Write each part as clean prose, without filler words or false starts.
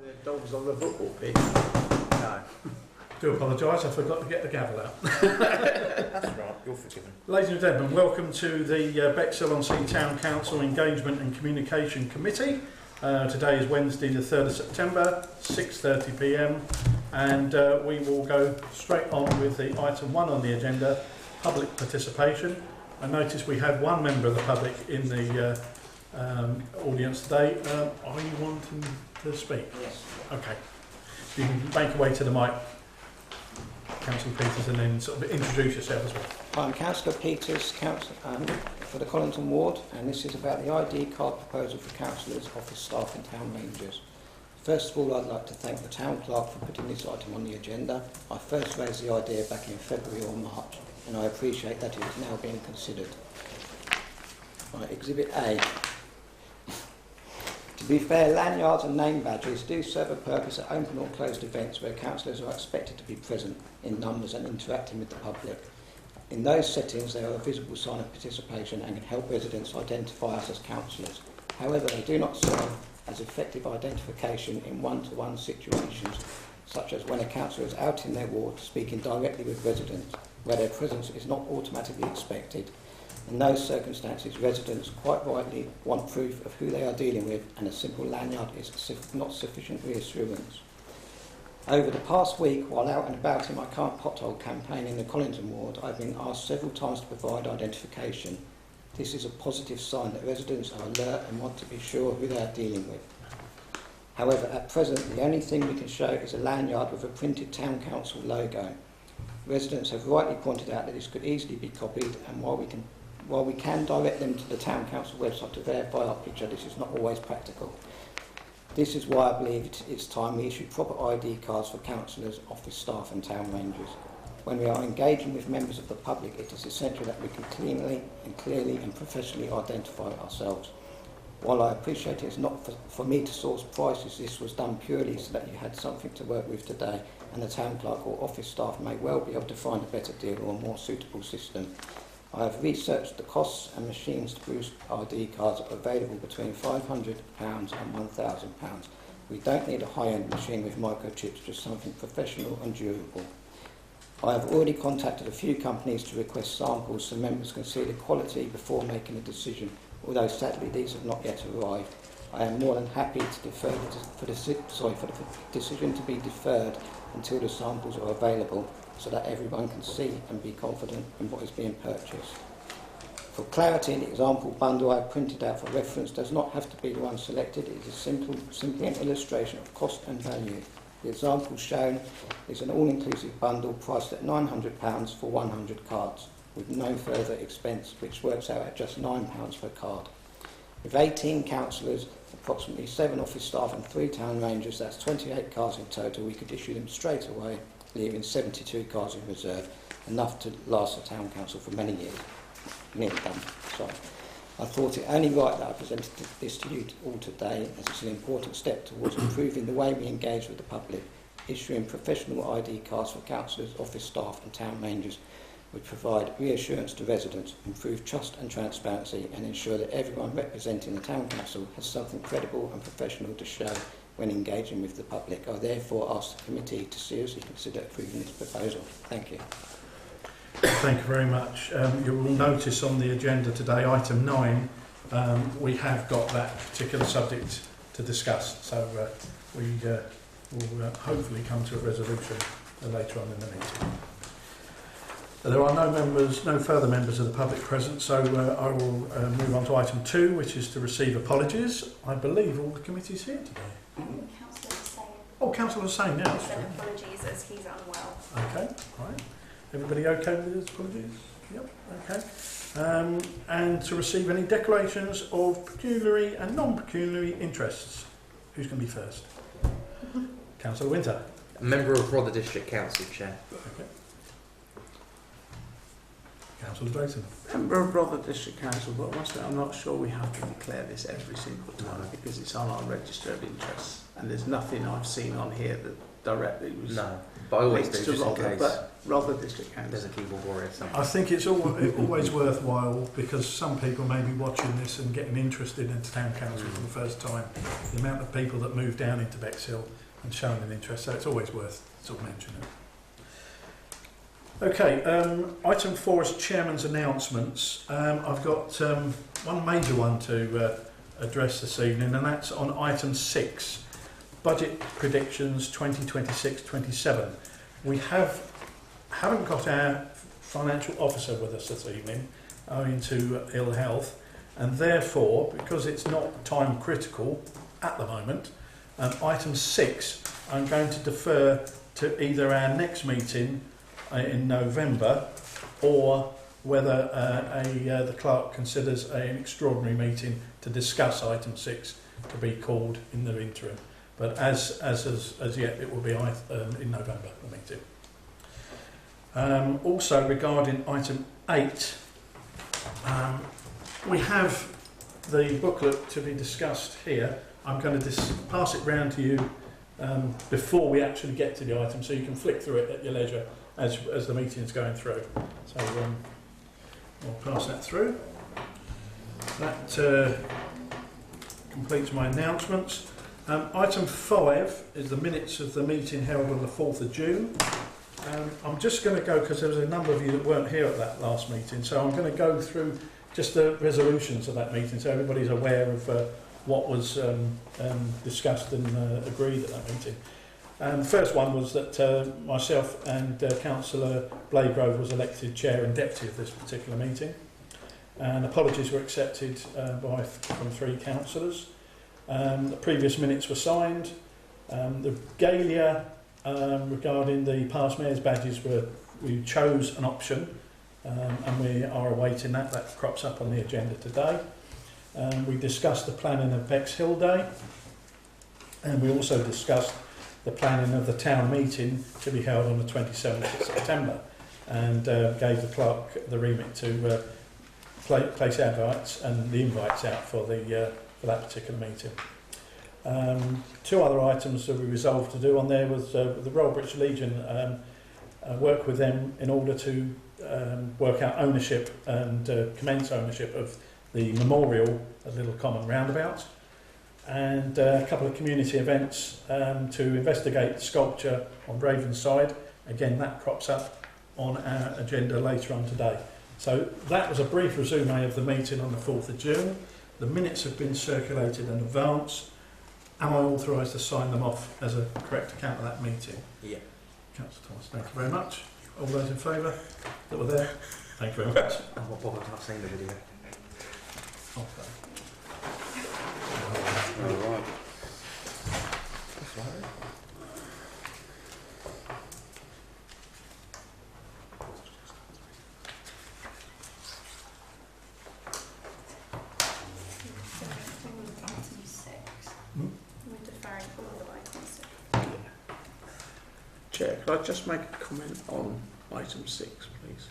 The dogs on the football pitch. No. Do apologise, I forgot to get the gavel out. That's right, you're forgiven. Ladies and gentlemen, welcome to the Bexhill-on-Sea Town Council Engagement and Communication Committee. Today is Wednesday the 3rd of September, 6:30 p.m, and we will go straight on with the item 1 on the agenda, public participation. I notice we have one member of the public in the audience today. Are you wanting to speak? Yes. Okay. You can make your way to the mic, Councillor Peters, and then sort of introduce yourself as well. I'm Councillor Peters, for the Collington Ward, and this is about the ID card proposal for councillors, office staff and town rangers. First of all, I'd like to thank the town clerk for putting this item on the agenda. I first raised the idea back in February or March, and I appreciate that it is now being considered. Right, Exhibit A. To be fair, lanyards and name badges do serve a purpose at open or closed events where councillors are expected to be present in numbers and interacting with the public. In those settings, they are a visible sign of participation and can help residents identify us as councillors. However, they do not serve as effective identification in one-to-one situations, such as when a councillor is out in their ward speaking directly with residents, where their presence is not automatically expected. In those circumstances, residents quite rightly want proof of who they are dealing with, and a simple lanyard is not sufficient reassurance. Over the past week, while out and about in my current pothole campaign in the Collington Ward, I've been asked several times to provide identification. This is a positive sign that residents are alert and want to be sure who they are dealing with. However, at present, the only thing we can show is a lanyard with a printed Town Council logo. Residents have rightly pointed out that this could easily be copied, and while we can direct them to the Town Council website to verify our picture, this is not always practical. This is why I believe it's time we issue proper ID cards for councillors, office staff and town rangers. When we are engaging with members of the public, it is essential that we can clearly and professionally identify ourselves. While I appreciate it's not for me to source prices, this was done purely so that you had something to work with today, and the town clerk or office staff may well be able to find a better deal or a more suitable system. I have researched the costs, and machines to produce ID cards are available between £500 and £1,000. We don't need a high-end machine with microchips, just something professional and durable. I have already contacted a few companies to request samples so members can see the quality before making a decision, although sadly these have not yet arrived. I am more than happy to defer for the decision to be deferred until the samples are available, so that everyone can see and be confident in what is being purchased. For clarity, the example bundle I have printed out for reference does not have to be the one selected. It is simply an illustration of cost and value. The example shown is an all-inclusive bundle priced at £900 for 100 cards, with no further expense, which works out at just £9 per card. With 18 councillors, approximately 7 office staff and 3 town rangers, that's 28 cards in total. We could issue them straight away, leaving 72 cards in reserve, enough to last the town council for many years. Nearly done, sorry. I thought it only right that I presented this to you all today, as it's an important step towards improving the way we engage with the public. Issuing professional ID cards for councillors, office staff and town rangers would provide reassurance to residents, improve trust and transparency, and ensure that everyone representing the town council has something credible and professional to show when engaging with the public. I therefore ask the committee to seriously consider approving this proposal. Thank you. Thank you very much. You will notice on the agenda today, item 9, we have got that particular subject to discuss, so we will hopefully come to a resolution later on in the meeting. There are no further members of the public present, so I will move on to item 2, which is to receive apologies. I believe all the committee's here today. Councillor Hussain. Oh, Councillor Hussain now. Sent apologies as he's unwell. Okay, right. Everybody okay with his apologies? Yep, okay. And to receive any declarations of pecuniary and non-pecuniary interests. Who's going to be first? Councillor Winter. A member of Rother District Council, Chair. Okay. Councillor Drayton. Member of Rother District Council, but honestly, I'm not sure we have to declare this every single time because it's on our register of interests, and there's nothing I've seen on here that directly was. No. But I always links do, to just in Rother, case but Rother District there's a Council. keyboard warrior somewhere. I think it's always worthwhile, because some people may be watching this and getting interested in town council for the first time. The amount of people that move down into Bexhill and showing an interest, so it's always worth sort of mentioning. Okay, item 4 is chairman's announcements. I've got one major one to address this evening, and that's on item 6, budget predictions 2026-27. We haven't got our financial officer with us this evening owing to ill health, and therefore, because it's not time critical at the moment, item 6 I'm going to defer to either our next meeting in November, or whether the clerk considers an extraordinary meeting to discuss item 6 to be called in the interim. But as yet, it will be in November, the meeting. Also, regarding item 8, we have the booklet to be discussed here. I'm going to pass it round to you before we actually get to the item, so you can flick through it at your leisure as the meeting is going through. So I'll pass that through. That completes my announcements. Item 5 is the minutes of the meeting held on the 4th of June. I'm just going to go, because there was a number of you that weren't here at that last meeting, so I'm going to go through just the resolutions of that meeting so everybody's aware of what was discussed and agreed at that meeting. The first one was that myself and Councillor Blagrove was elected chair and deputy of this particular meeting, and apologies were accepted from 3 councillors. The previous minutes were signed. The Galia regarding the past mayor's badges, we chose an option, and we are awaiting that. That crops up on the agenda today. We discussed the planning of Bexhill Day, and we also discussed the planning of the town meeting to be held on the 27th of September, and gave the clerk the remit to place invites and the invites out for that particular meeting. 2 other items that we resolved to do on there was the Royal British Legion, work with them in order to work out ownership and commence ownership of the memorial at Little Common Roundabout, and a couple of community events to investigate the sculpture on Ravenside. Again, that crops up on our agenda later on today. So that was a brief resume of the meeting on the 4th of June. The minutes have been circulated in advance. Am I authorised to sign them off as a correct account of that meeting? Yeah. Councillor Thomas, thank you very much. All those in favour that were there? Thank you very much. I'm not bothered, I've seen the video. Okay. Alright. Item 6. Hmm? We're deferring all of item 6. Chair, could I just make a comment on item 6, please?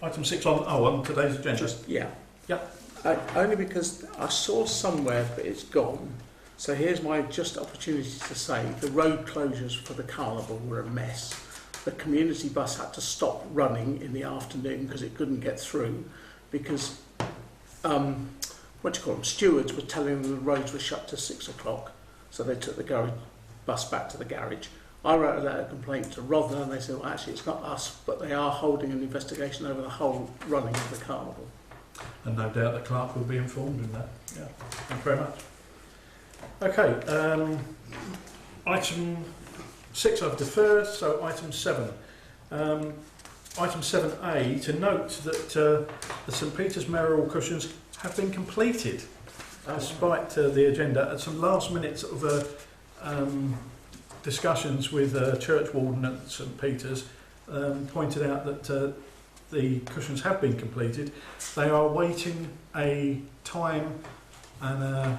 Item 6 on today's agenda. Yeah. Yeah. Only because I saw somewhere, but it's gone. So here's my just opportunity to say the road closures for the carnival were a mess. The community bus had to stop running in the afternoon because it couldn't get through, because stewards were telling them the roads were shut till 6 o'clock, so they took the bus back to the garage. I wrote a letter of complaint to Rother, and they said, well, actually it's not us, but they are holding an investigation over the whole running of the carnival. And no doubt the clerk will be informed in that. Yeah, thank you very much. Okay, item 6 I've deferred, so item 7. Item 7A, to note that the St Peter's mayoral cushions have been completed, despite the agenda, and some last minute sort of discussions with church warden at St Peter's pointed out that the cushions have been completed. They are awaiting a time and a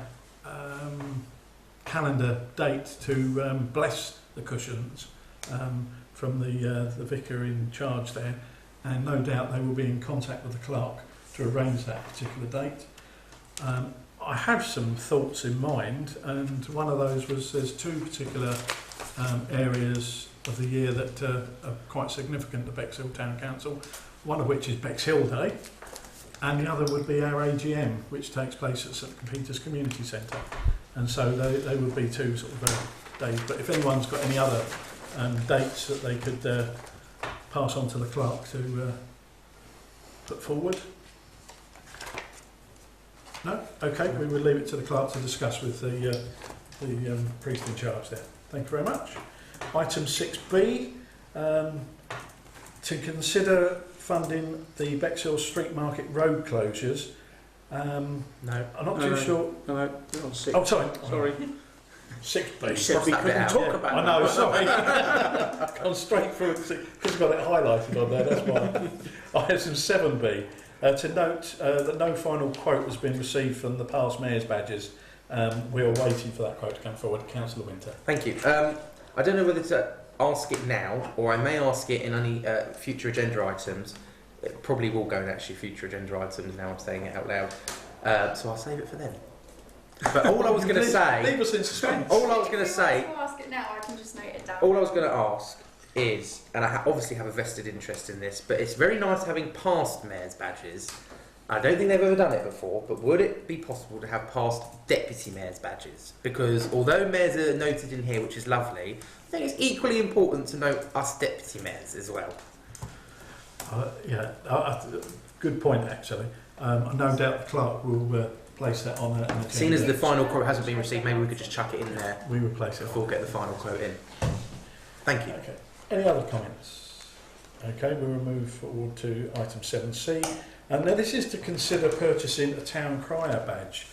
calendar date to bless the cushions from the vicar in charge there, and no doubt they will be in contact with the clerk to arrange that particular date. I have some thoughts in mind, and one of those was there's two particular areas of the year that are quite significant to Bexhill Town Council, one of which is Bexhill Day, and the other would be our AGM, which takes place at St Peter's Community Centre. And so they would be two sort of days. But if anyone's got any other dates that they could pass on to the clerk to put forward. No? Okay, we will leave it to the clerk to discuss with the priest in charge there. Thank you very much. Item 6B, to consider funding the Bexhill Street Market road closures. No, I'm not too sure. No, you're on 6. Oh, sorry. Sorry. 6B. You said we couldn't talk about I know, sorry. Gone straight through because we've got it highlighted on there, that's why. Item 7B, to note that no final quote has been received from the past mayor's badges. We are waiting for that quote to come forward. Councillor Winter. Thank you. I don't know whether to ask it now or I may ask it in any future agenda items. It probably will go in actually future agenda items now I'm saying it out loud. So I'll save it for them. But all I was going to say... Leave us in suspense. All I was going to say... If you ask it now, I can just note it down. All I was going to ask is, and I obviously have a vested interest in this, but it's very nice having past mayor's badges. I don't think they've ever done it before, but would it be possible to have past deputy mayor's badges? Because although mayors are noted in here, which is lovely, I think it's equally important to note us deputy mayors as well. Good point actually. No doubt the clerk will place that on an agenda. Seeing as the final quote hasn't been received, maybe we could just chuck it in there. We will place it before we get the final quote in. Thank you. Okay. Any other comments? Okay, we will move forward to item 7C. And now this is to consider purchasing a town crier badge,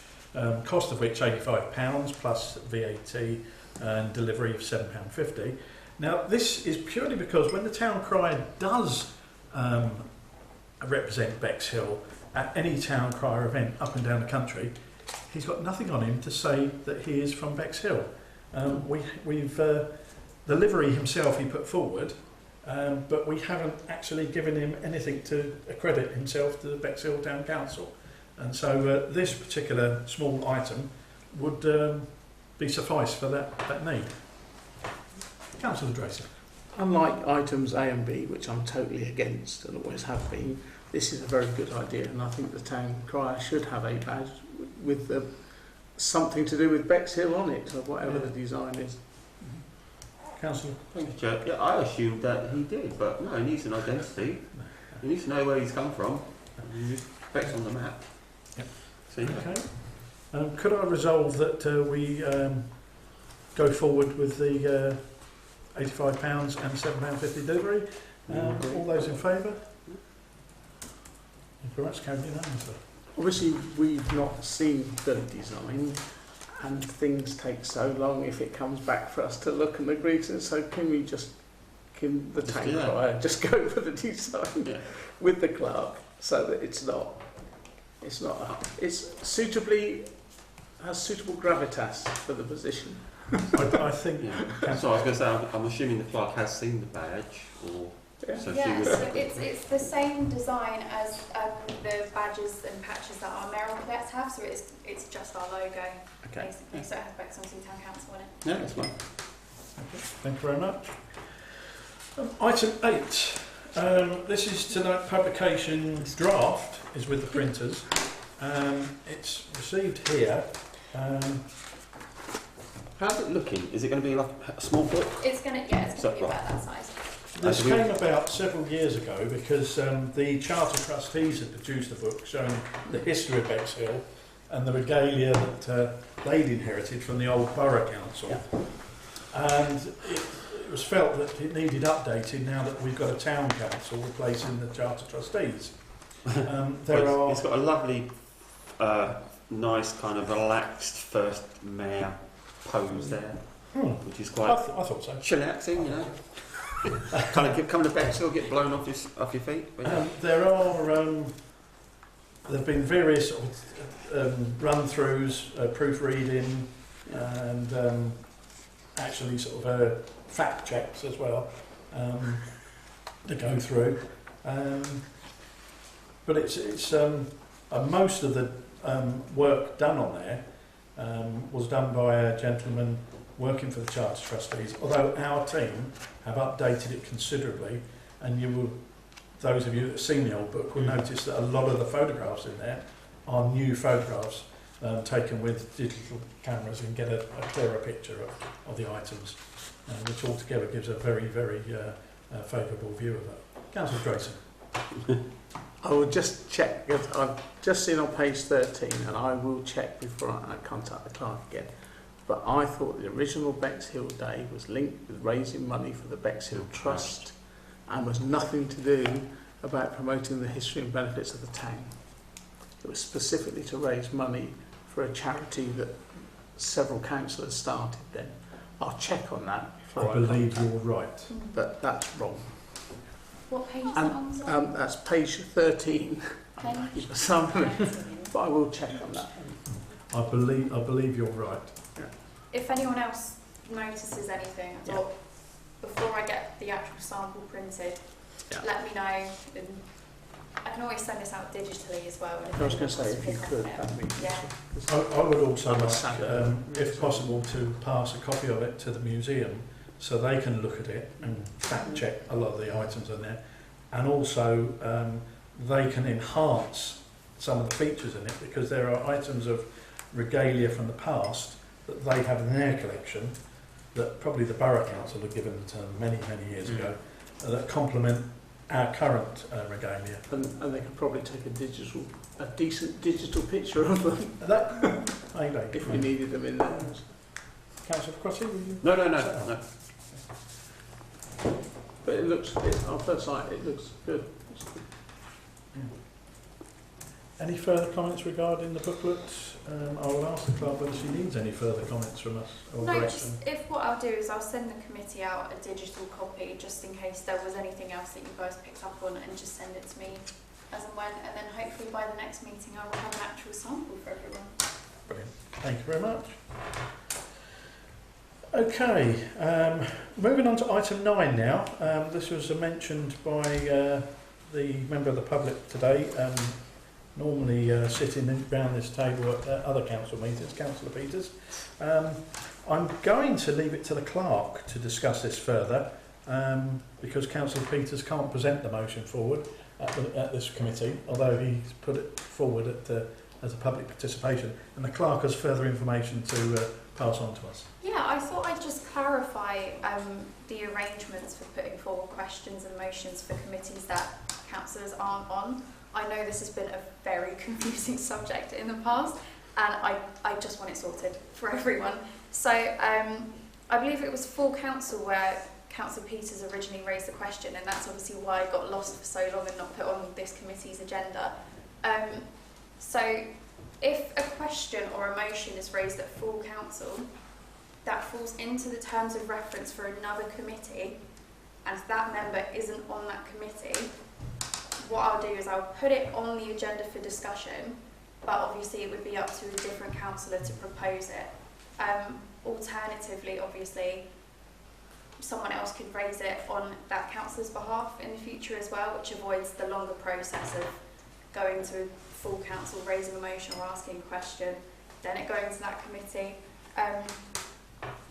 cost of which £85 plus VAT and delivery of £7.50. Now this is purely because when the town crier does represent Bexhill at any town crier event up and down the country, he's got nothing on him to say that he is from Bexhill. We've the livery himself he put forward, but we haven't actually given him anything to accredit himself to the Bexhill Town Council. And so this particular small item would be suffice for that need. Councillor Dracer. Unlike items A and B, which I'm totally against and always have been, this is a very good idea, and I think the town crier should have a badge with something to do with Bexhill on it, or whatever the design is. Councillor. Thank you, Chair. Yeah, I assumed that he did, but no, he needs an identity. He needs to know where he's come from. And Bex on the map. Yep. So, yeah. Okay. Could I resolve that we go forward with the £85 and £7.50 delivery? All those in favour? Thank you very much. Carried unanimously. Obviously, we've not seen the design, and things take so long if it comes back for us to look and agree to it. So can the town crier just go for the design with the clerk so that it's suitably has suitable gravitas for the position. I think. Yeah. So I was going to say, I'm assuming the clerk has seen the badge, or so she would. So it's the same design as the badges and patches that our mayoral cadets have. So it's just our logo, basically. So it has Bexhill-on-Sea Town Council on it. Yeah, that's fine. Okay. Thank you very much. Item 8. This is to note publication draft is with the printers. It's received here. How's it looking? Is it going to be like a small book? It's going to be about that size. This came about several years ago because the Charter Trustees had produced a book showing the history of Bexhill and the regalia that they'd inherited from the old Borough Council. Yeah. And it was felt that it needed updating now that we've got a Town Council replacing the Charter Trustees. It's got a lovely, nice kind of relaxed first mayor pose there, which is quite I thought so. chillaxing, you know. Kind of come to Bexhill, get blown off your feet. There have been various sort of, run-throughs, proofreading, and actually sort of fact checks as well to go through. But it's most of the work done on there was done by a gentleman working for the Charter Trustees, although our team have updated it considerably, and those of you that have seen the old book will notice that a lot of the photographs in there are new photographs taken with digital cameras and get a clearer picture of the items, which altogether gives a very, very favourable view of it. Councillor Grayson. I will just check, because I've just seen on page 13, and I will check before I contact the clerk again. But I thought the original Bexhill Day was linked with raising money for the Bexhill Trust and was nothing to do about promoting the history and benefits of the town. It was specifically to raise money for a charity that several councillors started then. I'll check on that before I believe you're right. But that's wrong. What page is that on? Sorry? That's page 13. Page? But I will check on that. I believe you're right. If anyone else notices anything, I thought before I get the actual sample printed, let me know. And I can always send this out digitally as well. And if I was going anyone to say, wants if you pick up could, on it, that'd be I would also I'm a like, sucker. if possible, to pass a copy of it to the museum so they can look at it and fact check a lot of the items in there, and also they can enhance some of the features in it, because there are items of regalia from the past that they have in their collection that probably the Borough Council had given to them many, many years ago, that complement our current regalia. And they could probably take a decent digital picture of them if we needed them in there. Councillor Crotty, will you? No. But it looks, on first sight, it looks good. It's good. Any further comments regarding the booklet? I will ask the clerk whether she needs any further comments from us. Or No, direction. just if what I'll do is I'll send the committee out a digital copy just in case there was anything else that you guys picked up on, and just send it to me as and when, and then hopefully by the next meeting I will have an actual sample for everyone. Brilliant. Thank you very much. Okay, moving on to item 9 now. This was mentioned by the member of the public today, normally sitting around this table at other council meetings, Councillor Peters. I'm going to leave it to the clerk to discuss this further, because Councillor Peters can't present the motion forward at this committee, although he's put it forward as a public participation, and the clerk has further information to pass on to us. Yeah, I thought I'd just clarify the arrangements for putting forward questions and motions for committees that councillors aren't on. I know this has been a very confusing subject in the past, and I just want it sorted for everyone. So I believe it was full council where Councillor Peters originally raised the question, and that's obviously why I got lost for so long and not put on this committee's agenda. So if a question or a motion is raised at full council that falls into the terms of reference for another committee, and that member isn't on that committee, what I'll do is I'll put it on the agenda for discussion, but obviously it would be up to a different councillor to propose it. Alternatively, obviously, someone else could raise it on that councillor's behalf in the future as well, which avoids the longer process of going to full council, raising a motion or asking a question, then it going to that committee.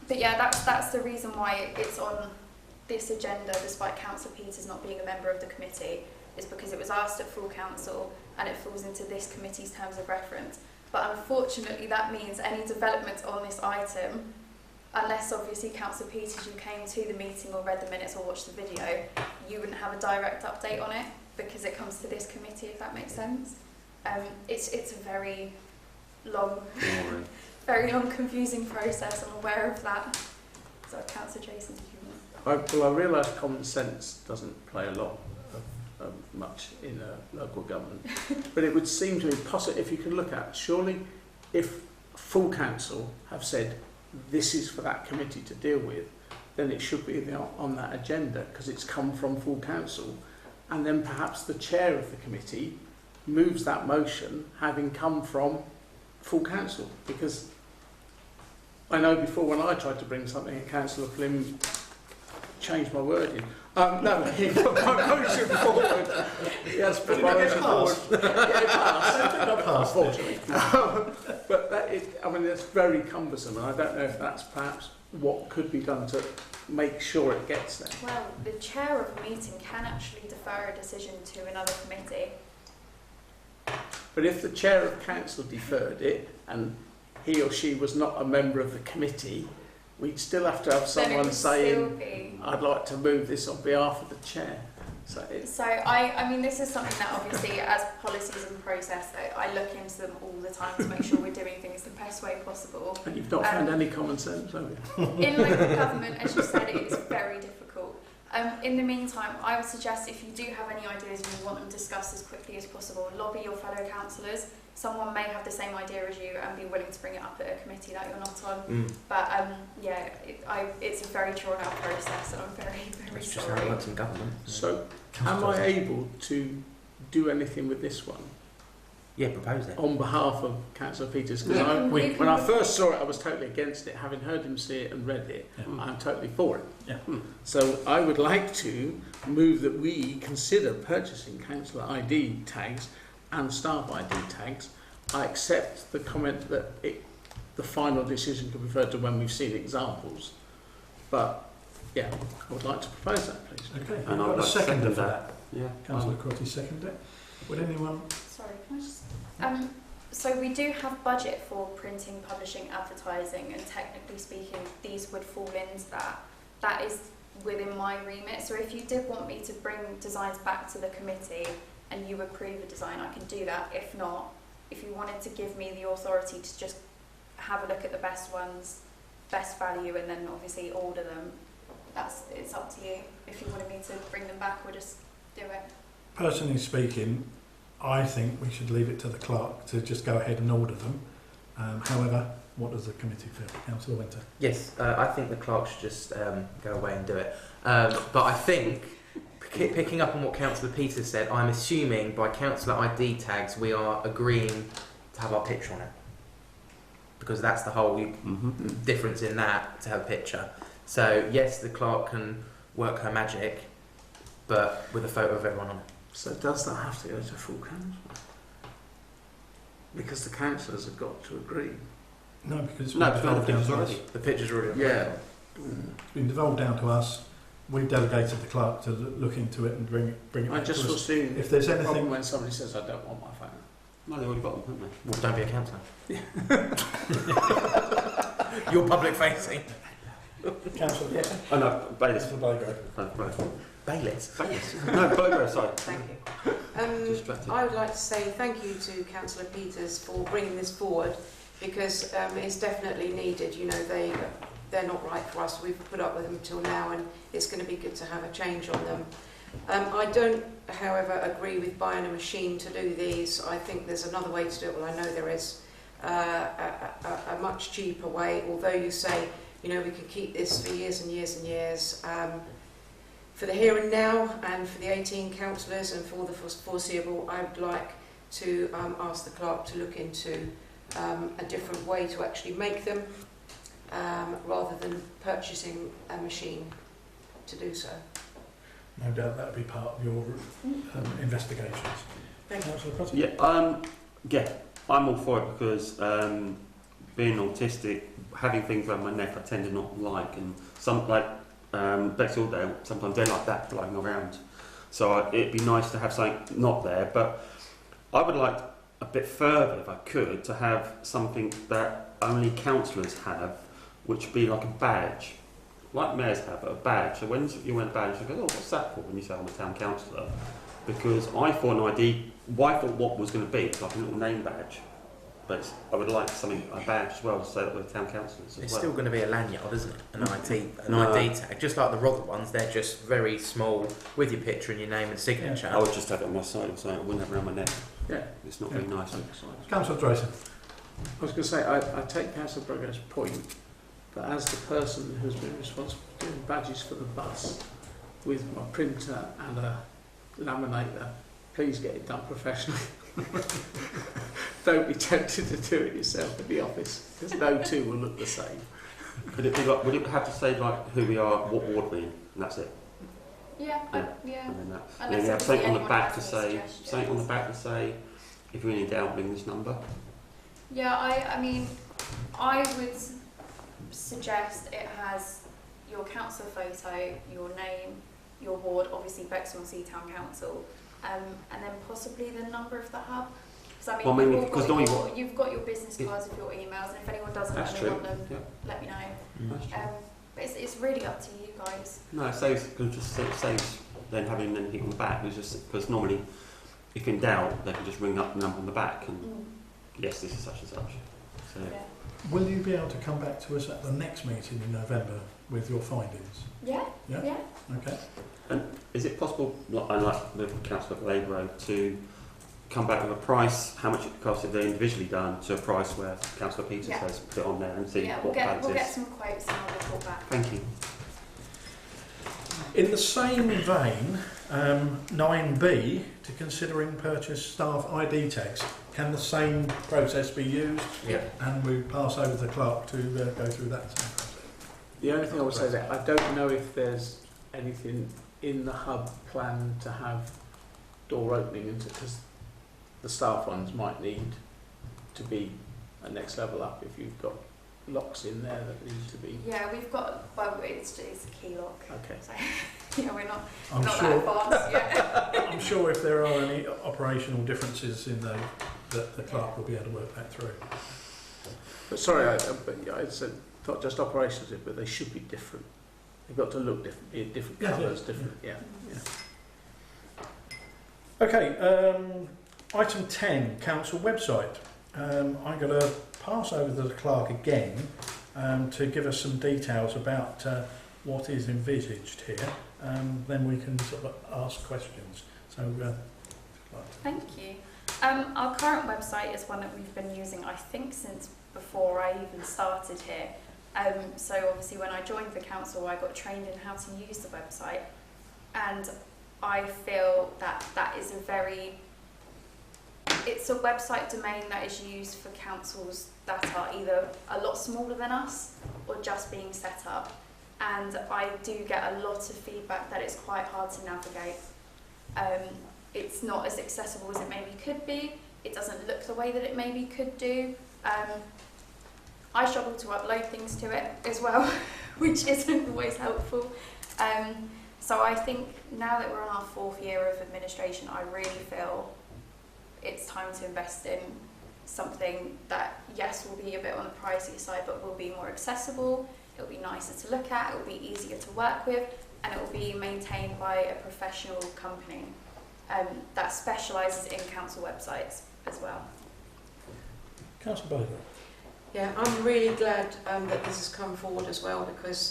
But yeah, that's the reason why it's on this agenda, despite Councillor Peters not being a member of the committee, is because it was asked at full council and it falls into this committee's terms of reference. But unfortunately, that means any developments on this item, unless obviously Councillor Peters, you came to the meeting or read the minutes or watched the video, you wouldn't have a direct update on it because it comes to this committee, if that makes sense. It's a very long, confusing process. I'm aware of that. So, Councillor Jason, did you want? I realise common sense doesn't play a lot of much in a local government, but it would seem to be possible if you could look at, surely if full council have said this is for that committee to deal with, then it should be on that agenda because it's come from full council, and then perhaps the chair of the committee moves that motion having come from full council, because I know before when I tried to bring something, Councillor Flynn change my wording. No, he put my motion forward. Yes, put my motion forward. Yeah, it passed. Unfortunately. But I mean, it's very cumbersome, and I don't know if that's perhaps what could be done to make sure it gets there. Well, the chair of a meeting can actually defer a decision to another committee. But if the chair of council deferred it and he or she was not a member of the committee, we'd still have to have someone saying, I'd like to move this on behalf of the chair. So I mean, this is something that obviously, as policies and process, I look into them all the time to make sure we're doing things the best way possible. And you've not found any common sense, have you? In local government, as you said, it is very difficult. In the meantime, I would suggest if you do have any ideas and you want them discussed as quickly as possible, lobby your fellow councillors. Someone may have the same idea as you and be willing to bring it up at a committee that you're not on. But yeah, it's a very drawn out process, and I'm very, very That's sorry. just how it works in government. So, am I able to do anything with this one Yeah, propose it. on behalf of Councillor Peters? Because when I first saw it, I was totally against it. Having heard him see it and read it, I'm totally for it. Yeah. So I would like to move that we consider purchasing councillor ID tags and staff ID tags. I accept the comment that the final decision can be referred to when we've seen examples. But yeah, I would like to propose that, please. Okay, And I got would a like to seconder second for that. that. Yeah. Councillor Crotty seconded it. Would anyone? Sorry, can I just... so we do have budget for printing, publishing, advertising, and technically speaking, these would fall into that. That is within my remit. So if you did want me to bring designs back to the committee and you approve a design, I can do that. If not, if you wanted to give me the authority to just have a look at the best ones, best value, and then obviously order them, it's up to you. If you wanted me to bring them back, we'll just do it. Personally speaking, I think we should leave it to the clerk to just go ahead and order them. However, what does the committee feel? Councillor Winter? Yes, I think the clerk should just go away and do it. But I think, picking up on what Councillor Peters said, I'm assuming by councillor ID tags we are agreeing to have our picture on it. Because that's the whole difference in that, to have a picture. So yes, the clerk can work her magic, but with a photo of everyone on it. So does that have to go to full council? Because the councillors have got to agree. No, because it's No, been devolved down to us. The picture's already on. Yeah. It's been devolved down to us. We've delegated the clerk to look into it and bring it I back just to us. foresee If there's the anything- problem when somebody says, I don't want my phone. No, they already got them, haven't Well, don't be a councillor. You're public facing. Councillor, yeah. they? Oh no, Baylis. Bailiffs. No, Baylis, sorry. Thank you. Distracted. I would like to say thank you to Councillor Peters for bringing this forward, because it's definitely needed. You know, they're not right for us. We've put up with them till now, and it's going to be good to have a change on them. I don't, however, agree with buying a machine to do these. I think there's another way to do it. Well, I know there is a much cheaper way, although you say, you know, we could keep this for years and years and years. For the here and now, and for the 18 councillors, and for the foreseeable, I would like to ask the clerk to look into a different way to actually make them, rather than purchasing a machine to do so. No doubt that'll be part of your investigations. Thank you. Councillor Crotty? Yeah, I'm all for it because being autistic, having things around my neck I tend to not like, and some like Bexhill, sometimes they're like that flying around. So it'd be nice to have something not there, but I would like a bit further, if I could, to have something that only councillors have, which would be like a badge. Like mayors have, a badge. So when you wear a badge, you go, oh, what's that for? When you say I'm a town councillor. Because I thought I thought what was going to be like a little name badge. But I would like something, a badge as well, to say that we're town councillors as It's well. still going to be a lanyard, isn't it? An ID tag. Just like the Rother ones, they're just very small with your picture and your name and signature. I would just have it on my side or something. I wouldn't have it around my neck. Yeah. It's not very nice. Councillor Drayson? I was going to say, I take Councillor Brugger's point, but as the person who's been responsible for doing badges for the bus, with my printer and a laminator, please get it done professionally. Don't be tempted to do it yourself in the office, because no two will look the same. Could it be like, would it have to say like who we are, what ward we're in, and that's it? Yeah, yeah. And then that. Unless And then you have obviously something on the anyone back to has say, any suggestions. something on the back to say, if you're in doubt, ring this number. Yeah, I mean, I would suggest it has your council photo, your name, your ward, obviously Bexhill-on-Sea Town Council, and then possibly the number of the hub. Because I mean, Well, maybe you've, all because got normally your, you've got your business cards with your emails, and if anyone doesn't That's let true. me want them, Yeah. let me know. That's true. But it's really up to you guys. No, it saves, cause it saves then having anything on the back. It's just because normally, if in doubt, they can just ring up the number on the back and yes, this is such and such. So Yeah. Will you be able to come back to us at the next meeting in November with your findings? Yeah. Yeah? Yeah. Okay. is it possible, like the Council of Labour, to come back with a price, how much it costs if they're individually done, to a price where Councillor Peters Yeah. has put it on there and see Yeah, what value we'll it get is? some quotes and I'll report back. Thank you. In the same vein, 9B, to considering purchase staff ID tags, can the same process be used? Yeah. And we pass over the clerk to go through that same process. The only thing I would say is that I don't know if there's anything in the hub plan to have door opening into, because the staff ones might need to be a next level up if you've got locks in there that need to be. Yeah, we've got, well, it's a key lock. Okay. So, yeah, we're not I'm that sure. advanced yet. I'm sure if there are any operational differences in those, that the clerk will be able to work that through. But sorry, I said not just operations, but they should be different. They've got to look different, be different Yeah, colours, yeah. different. Yeah. Okay, item 10, council website. I'm going to pass over to the clerk again to give us some details about what is envisaged here. Then we can sort of ask questions. So, Thank you. Our current website is one that we've been using, I think, since before I even started here. So obviously when I joined the council, I got trained in how to use the website, and I feel that that is it's a website domain that is used for councils that are either a lot smaller than us or just being set up. And I do get a lot of feedback that it's quite hard to navigate. It's not as accessible as it maybe could be. It doesn't look the way that it maybe could do. I struggle to upload things to it as well, which isn't always helpful. So I think now that we're on our 4th year of administration, I really feel it's time to invest in something that, yes, will be a bit on the pricey side, but will be more accessible, it'll be nicer to look at, it'll be easier to work with, and it will be maintained by a professional company that specialises in council websites as well. Councillor Bowler. Yeah, I'm really glad that this has come forward as well, because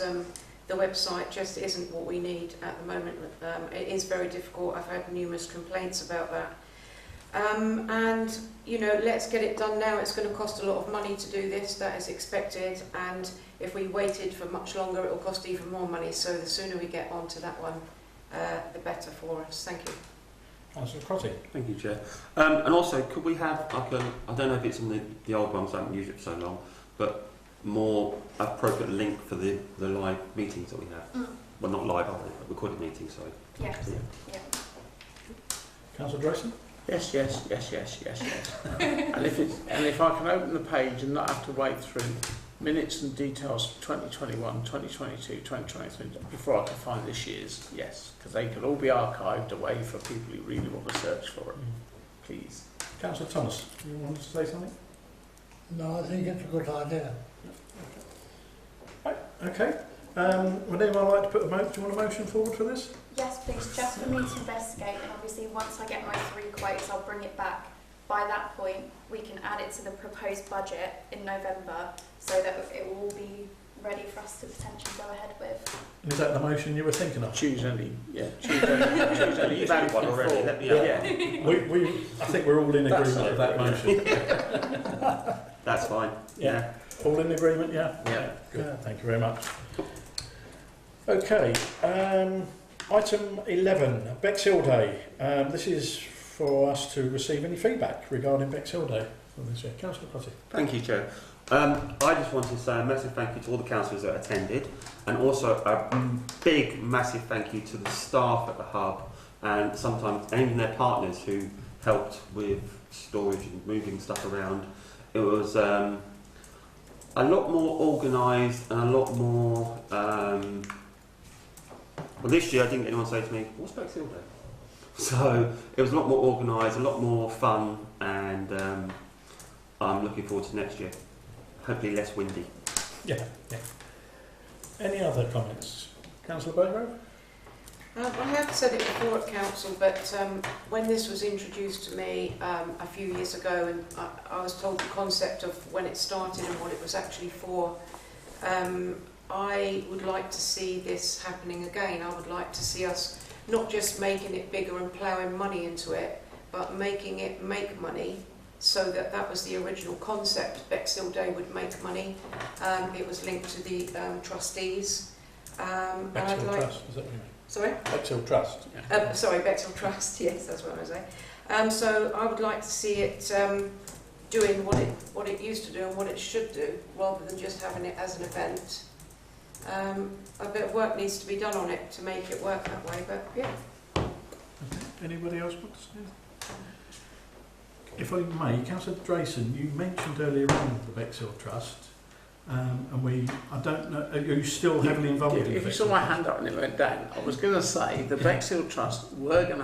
the website just isn't what we need at the moment. It is very difficult. I've had numerous complaints about that. And, you know, let's get it done now. It's going to cost a lot of money to do this, that is expected, and if we waited for much longer, it will cost even more money. So the sooner we get onto that one, the better for us. Thank you. Councillor Crotty. Thank you, Chair. And also, could we have, like I don't know if it's in the old ones, I haven't used it for so long, but more appropriate link for the live meetings that we have. Well, not live, but recorded meetings, sorry. Yes. Yeah. Councillor Drayson. Yes. and if I can open the page and not have to wait through minutes and details for 2021, 2022, 2023 before I can find this year's, yes, because they can all be archived away for people who really want to search for it. Please. Councillor Thomas, you wanted to say something? No, I think it's a good idea. Right, okay. Would anyone like to put do you want a motion forward for this? Yes, please, just for me to investigate, and obviously once I get my 3 quotes, I'll bring it back. By that point, we can add it to the proposed budget in November, so that it will all be ready for us to potentially go ahead with. Is that the motion you were thinking of? Choose any valid one already. I think we're all in agreement with that motion. That's fine. Yeah. All in agreement, yeah? Yeah. Good. Thank you very much. Okay, item 11, Bexhill Day. This is for us to receive any feedback regarding Bexhill Day for this year. Councillor Crotty. Thank you, Chair. I just wanted to say a massive thank you to all the councillors that attended, and also a big, massive thank you to the staff at the hub, and sometimes even their partners who helped with storage and moving stuff around. It was a lot more organised and a lot more. Well, this year I didn't get anyone say to me, "What's Bexhill Day?" So it was a lot more organised, a lot more fun, and I'm looking forward to next year. Hopefully less windy. Yeah. Any other comments? Councillor Burgrove? I have said it before at council, but when this was introduced to me a few years ago, and I was told the concept of when it started and what it was actually for, I would like to see this happening again. I would like to see us not just making it bigger and ploughing money into it, but making it make money, so that was the original concept. Bexhill Day would make money. It was linked to the trustees. Bexhill Trust, is that what you mean? Sorry? Bexhill Trust. Yeah. Sorry, Bexhill Trust, yes, that's what I was saying. So I would like to see it doing what it used to do and what it should do, rather than just having it as an event. A bit of work needs to be done on it to make it work that way, but yeah. Okay. Anybody else want to say anything? If I may, Councillor Drayson, you mentioned earlier on the Bexhill Trust, and I don't know, are you still heavily involved in the If you saw Bexhill my Trust? hand up and it went down, I was going to say the Bexhill Trust they were going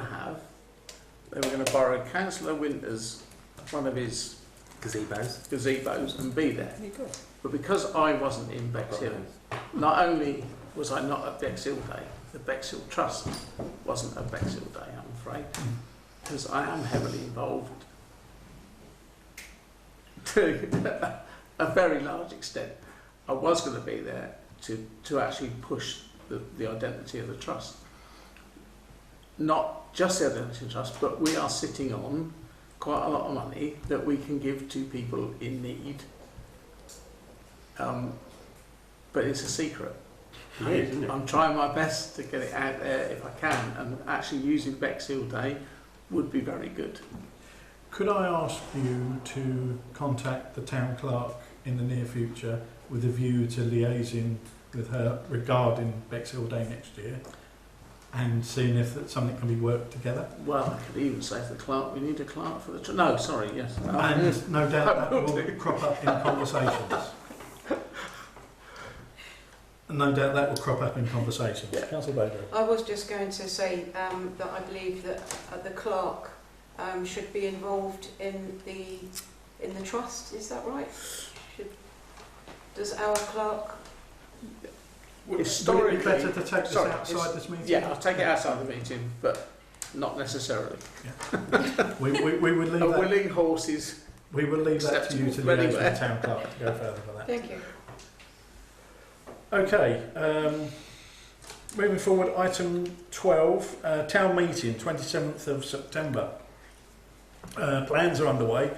to borrow Councillor Winter's, one of his gazebos and be there. But because I wasn't in Bexhill, not only was I not at Bexhill Day, the Bexhill Trust wasn't at Bexhill Day, I'm afraid, because I am heavily involved to a very large extent. I was going to be there to actually push the identity of the trust. Not just the identity of the trust, but we are sitting on quite a lot of money that we can give to people in need. But it's a secret. It is, isn't it? I'm trying my best to get it out there if I can, and actually using Bexhill Day would be very good. Could I ask you to contact the town clerk in the near future with a view to liaising with her regarding Bexhill Day next year, and seeing if something can be worked together? Well, I could even say to the clerk, we need a clerk for the... No, sorry, yes. And no doubt that will crop up in conversations. No doubt that will crop up in conversations. Yeah. Councillor Baker. I was just going to say that I believe that the clerk should be involved in the trust. Is that right? Does our clerk? Would it be better to take this outside this meeting? Yeah, I'll take it outside the meeting, but not necessarily. Yeah. we would leave A that. willing horse is... We will leave that to you to liaise with the town clerk to go further for that. Thank you. Okay, moving forward, item 12, town meeting, 27th of September. Plans are underway.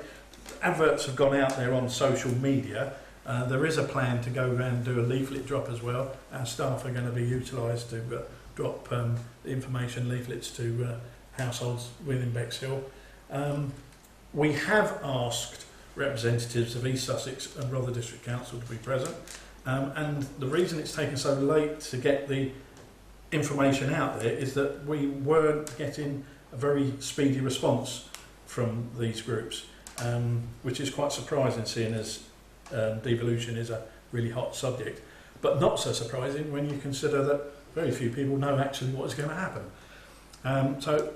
Adverts have gone out there on social media. There is a plan to go around and do a leaflet drop as well. Our staff are going to be utilised to drop the information leaflets to households within Bexhill. We have asked representatives of East Sussex and Rother District Council to be present. And the reason it's taken so late to get the information out there is that we weren't getting a very speedy response from these groups, which is quite surprising, seeing as devolution is a really hot subject, but not so surprising when you consider that very few people know actually what is going to happen. So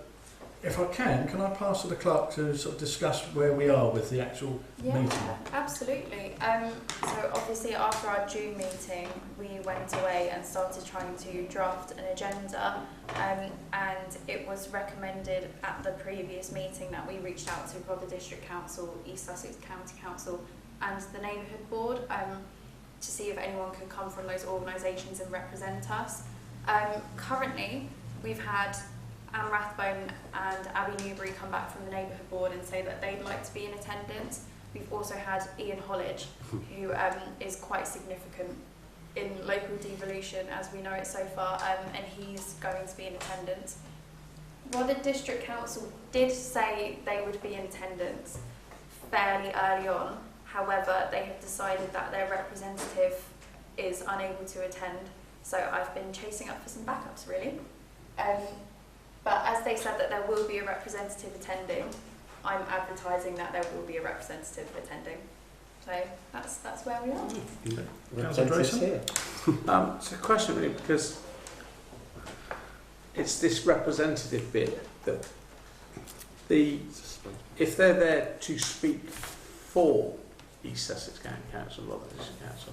if I can I pass to the clerk to sort of discuss where we are with the actual meeting? Yeah, absolutely. So obviously after our June meeting, we went away and started trying to draft an agenda, and it was recommended at the previous meeting that we reached out to Rother District Council, East Sussex County Council and the Neighbourhood Board to see if anyone could come from those organisations and represent us. Currently, we've had Anne Rathbone and Abby Newbury come back from the Neighbourhood Board and say that they'd like to be in attendance. We've also had Ian Hollidge, who is quite significant in local devolution as we know it so far, and he's going to be in attendance. Rother District Council did say they would be in attendance fairly early on. However, they have decided that their representative is unable to attend, so I've been chasing up for some backups, really. But as they said that there will be a representative attending, I'm advertising that there will be a representative attending. So that's where we are. Councillor Drayson? Here. It's a question really, because it's this representative bit that if they're there to speak for East Sussex County Council rather than District Council,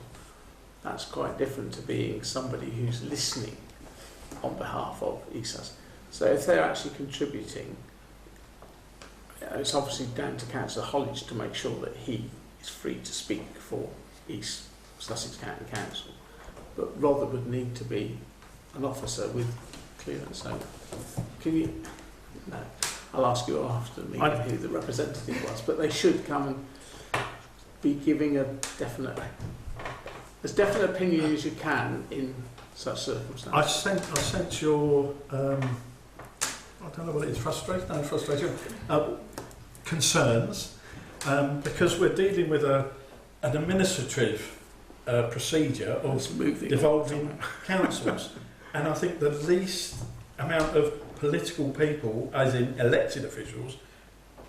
that's quite different to being somebody who's listening on behalf of East Sussex. So if they're actually contributing, it's obviously down to Councillor Holledge to make sure that he is free to speak for East Sussex County Council. But Rother would need to be an officer with clearance. So can you? No, I'll ask you after the meeting who the representative was. But they should come and be giving a definite, as definite opinion as you can in such circumstances. I sense your, I don't know what it is, frustration, concerns, because we're dealing with an administrative procedure of devolving councils. And I think the least amount of political people, as in elected officials,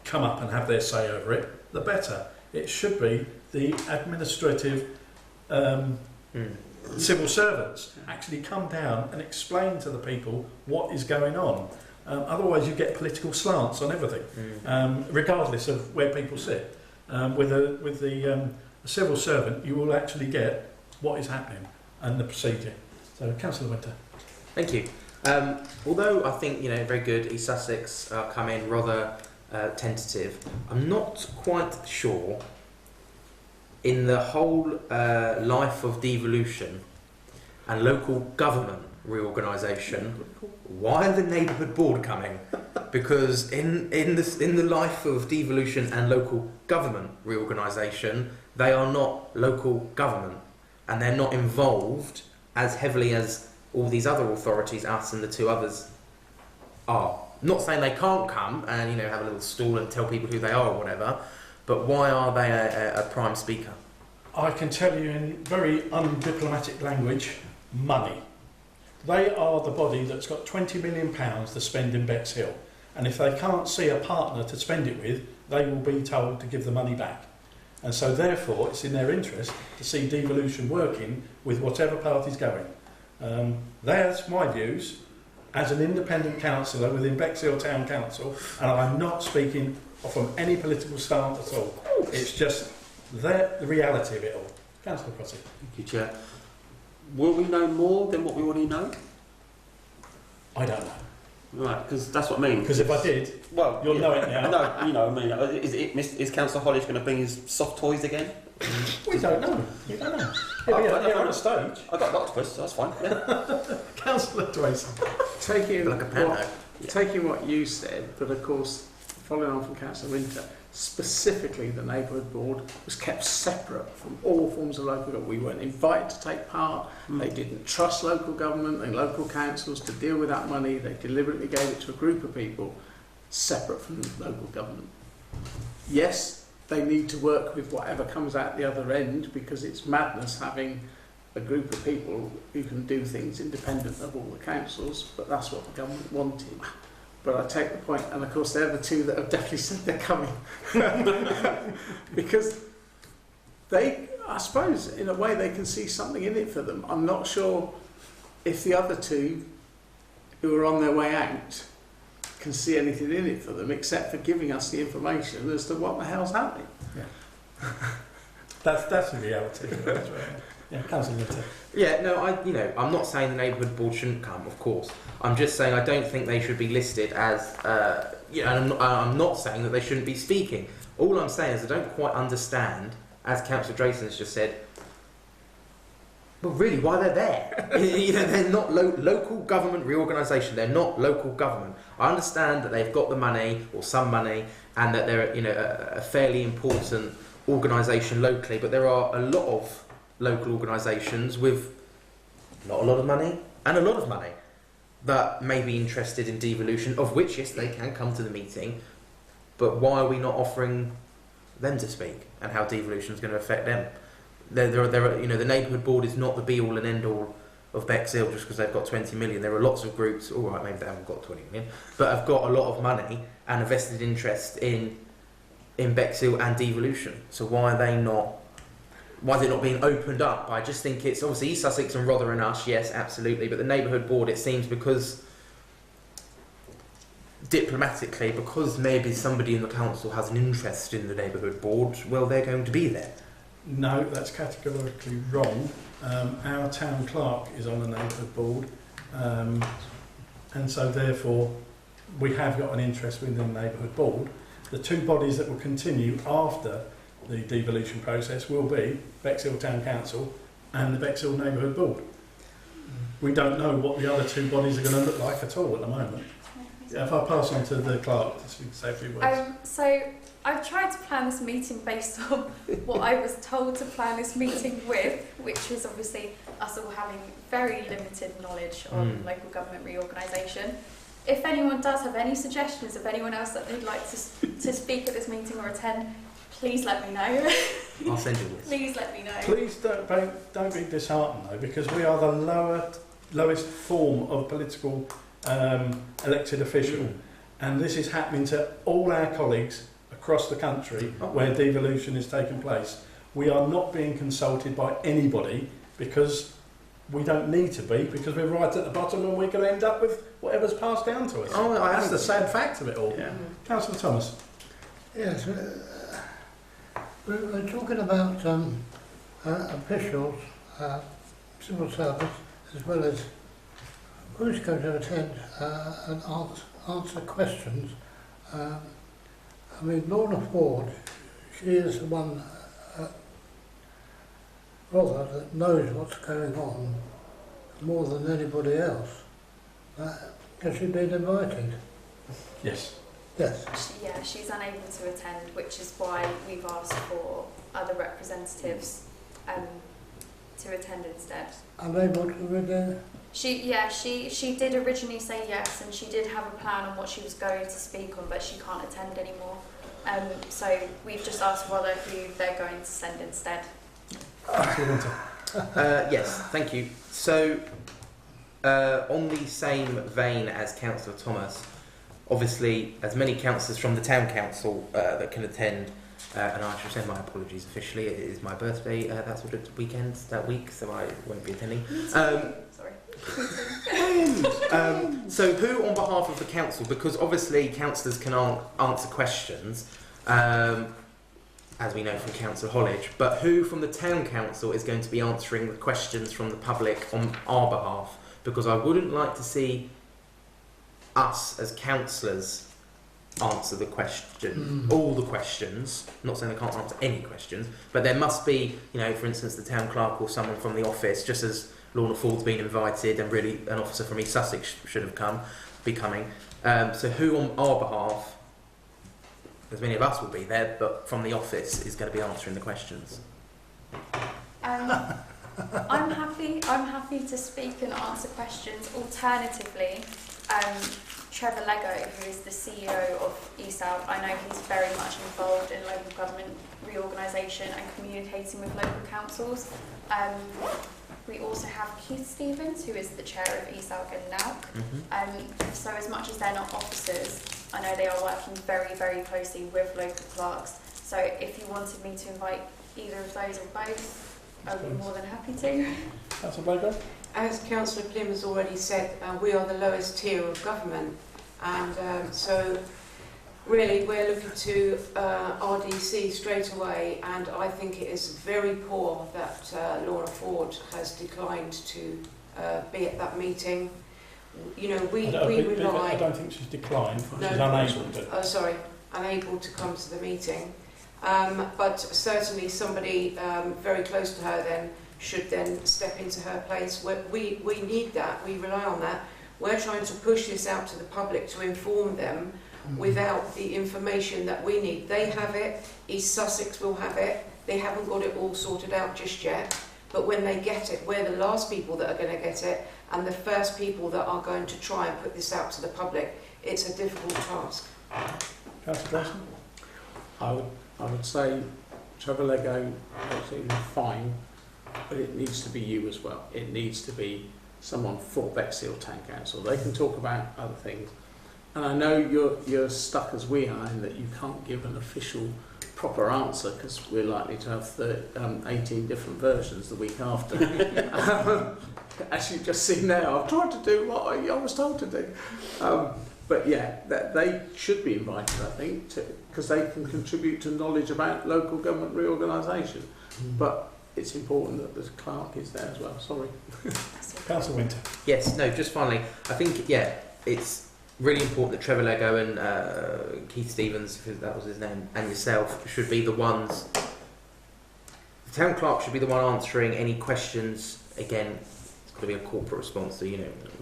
come up and have their say over it, the better. It should be the administrative civil servants actually come down and explain to the people what is going on. Otherwise you get political slants on everything, regardless of where people sit. With the civil servant, you will actually get what is happening and the procedure. So, Councillor Winter. Thank you. Although I think, very good, East Sussex come in rather tentative, I'm not quite sure in the whole life of devolution and local government reorganisation, why the neighbourhood board coming? Because in the life of devolution and local government reorganisation, they are not local government, and they're not involved as heavily as all these other authorities, us and the two others, are. Not saying they can't come and have a little stall and tell people who they are or whatever, but why are they a prime speaker? I can tell you in very undiplomatic language, money. They are the body that's got £20 million to spend in Bexhill, and if they can't see a partner to spend it with, they will be told to give the money back. And so therefore it's in their interest to see devolution working with whatever party's going. There's my views as an independent councillor within Bexhill Town Council, and I'm not speaking from any political stance at all. It's just the reality of it all. Councillor Crotty. Thank you, Chair. Will we know more than what we already know? I don't know. Right, because that's what I mean. Because if I did, well, you'll know it now. No, is Councillor Holledge going to bring his soft toys again? We don't know. We don't know. He'll be on the stage. I got an octopus, so that's fine. Yeah. Councillor Drayson. Taking what you said, but of course, following on from Councillor Winter, specifically the neighbourhood board was kept separate from all forms of local government. We weren't invited to take part. They didn't trust local government and local councils to deal with that money. They deliberately gave it to a group of people separate from local government. Yes, they need to work with whatever comes out the other end, because it's madness having a group of people who can do things independent of all the councils, but that's what the government wanted. But I take the point, and of course they're the two that have definitely said they're coming. Because they, I suppose, in a way they can see something in it for them. I'm not sure if the other two who are on their way out can see anything in it for them, except for giving us the information as to what the hell's happening. Yeah. That's the reality. That's right. Yeah, Councillor Winter. Yeah, no, I'm not saying the neighbourhood board shouldn't come, of course. I'm just saying I don't think they should be listed as, and I'm not saying that they shouldn't be speaking. All I'm saying is I don't quite understand, as Councillor Drayson has just said, but really, why they're there? They're not local government reorganisation. They're not local government. I understand that they've got the money, or some money, and that they're, a fairly important organisation locally, but there are a lot of local organisations with not a lot of money and a lot of money that may be interested in devolution, of which, yes, they can come to the meeting, but why are we not offering them to speak and how devolution is going to affect them. There are, you know, the neighbourhood board is not the be all and end all of Bexhill just because they've got 20 million. There are lots of groups, all right, maybe they haven't got 20 million, but have got a lot of money and a vested interest in Bexhill and devolution. So why are they not? Why is it not being opened up? I just think it's obviously East Sussex and Rother and us, yes, absolutely, but the neighbourhood board, it seems, because diplomatically, because maybe somebody in the council has an interest in the neighbourhood board, well, they're going to be there. No, that's categorically wrong. Our town clerk is on the neighbourhood board, and so therefore we have got an interest within the neighbourhood board. The two bodies that will continue after the devolution process will be Bexhill Town Council and the Bexhill Neighbourhood Board. We don't know what the other two bodies are going to look like at all at the moment. If I pass on to the clerk to say a few words. So I've tried to plan this meeting based on what I was told to plan this meeting with, which was obviously us all having very limited knowledge on local government reorganisation. If anyone does have any suggestions of anyone else that they'd like to speak at this meeting or attend, please let me know. I'll send you this. Please let me know. Please don't be disheartened though, because we are the lowest form of political elected official, and this is happening to all our colleagues across the country where devolution is taking place. We are not being consulted by anybody because we don't need to be, because we're right at the bottom and we're going to end up with whatever's passed down to us. That's the sad fact of it all. Yeah. Councillor Thomas. Yes, we're talking about officials, civil service, as well as who's going to attend and answer questions. I mean, Lorna Ford, she is the one rather that knows what's going on more than anybody else. Has she been invited? Yes. Yes. Yeah, she's unable to attend, which is why we've asked for other representatives to attend instead. Unable to attend? She did originally say yes, and she did have a plan on what she was going to speak on, but she can't attend anymore. So we've just asked Rother who they're going to send instead. Yes, thank you. So, on the same vein as Councillor Thomas, obviously, as many councillors from the town council that can attend, and I should send my apologies officially. It is my birthday. That's what it's weekend that week, so I won't be attending. Sorry. So who on behalf of the council, because obviously councillors can answer questions, as we know from Councillor Hollidge, but who from the town council is going to be answering the questions from the public on our behalf? Because I wouldn't like to see us as councillors answer the question, all the questions. I'm not saying they can't answer any questions, but there must be, you know, for instance, the town clerk or someone from the office, just as Lorna Ford's been invited, and really an officer from East Sussex should have be coming. So who on our behalf, as many of us will be there, but from the office is going to be answering the questions? I'm happy to speak and answer questions. Alternatively, Trevor Lego, who is the CEO of ESOUT, I know he's very much involved in local government reorganisation and communicating with local councils. We also have Keith Stevens, who is the chair of ESOUT and NOUC. So as much as they're not officers, I know they are working very, very closely with local clerks. So if you wanted me to invite either of those or both, I'd be more than happy to. Councillor Baker? As Councillor Plim has already said, we are the lowest tier of government, and so really we're looking to RDC straight away, and I think it is very poor that Laura Ford has declined to be at that meeting. You know, we rely... I don't think she's declined, No, she's unable to. Unable to come to the meeting. But certainly somebody very close to her then should then step into her place. We need that, we rely on that. We're trying to push this out to the public to inform them without the information that we need. They have it, East Sussex will have it, they haven't got it all sorted out just yet, but when they get it, we're the last people that are going to get it, and the first people that are going to try and put this out to the public. It's a difficult task. Councillor Dawson? I would I would say Trevor Lego, absolutely fine, but it needs to be you as well. It needs to be someone for Bexhill Town Council. They can talk about other things. And I know you're stuck as we are in that you can't give an official proper answer because we're likely to have 18 different versions the week after. As you've just seen now, I've tried to do what I was told to do. But yeah, they should be invited, I think, because they can contribute to knowledge about local government reorganisation. But it's important that the clerk is there as well. Sorry. Councillor Winter. Yes, no, just finally, I think, yeah, it's really important that Trevor Lego and Keith Stevens, because that was his name, and yourself should be the ones. The town clerk should be the one answering any questions. Again, it's got to be a corporate response, so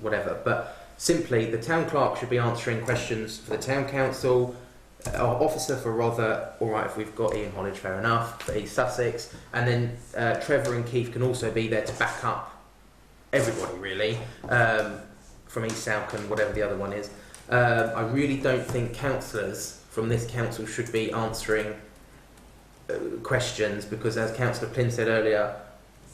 whatever. But simply, the town clerk should be answering questions for the town council, our officer for Rother. All right, if we've got Ian Hollidge, fair enough, for East Sussex, and then Trevor and Keith can also be there to back up everybody, really, from East Salcombe, whatever the other one is. I really don't think councillors from this council should be answering questions because, as Councillor Plym said earlier,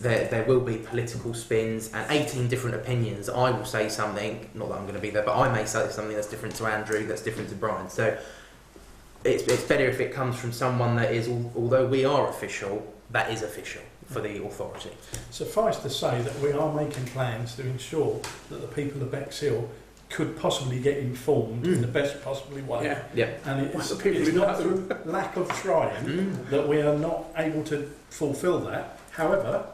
there will be political spins and 18 different opinions. I will say something, not that I'm going to be there, but I may say something that's different to Andrew, that's different to Brian. So it's better if it comes from someone that is, although we are official, that is official for the authority. Suffice to say that we are making plans to ensure that the people of Bexhill could possibly get informed in the best possible way. Yeah. Yeah. And it's people not know. through lack of trying that we are not able to fulfil that. However,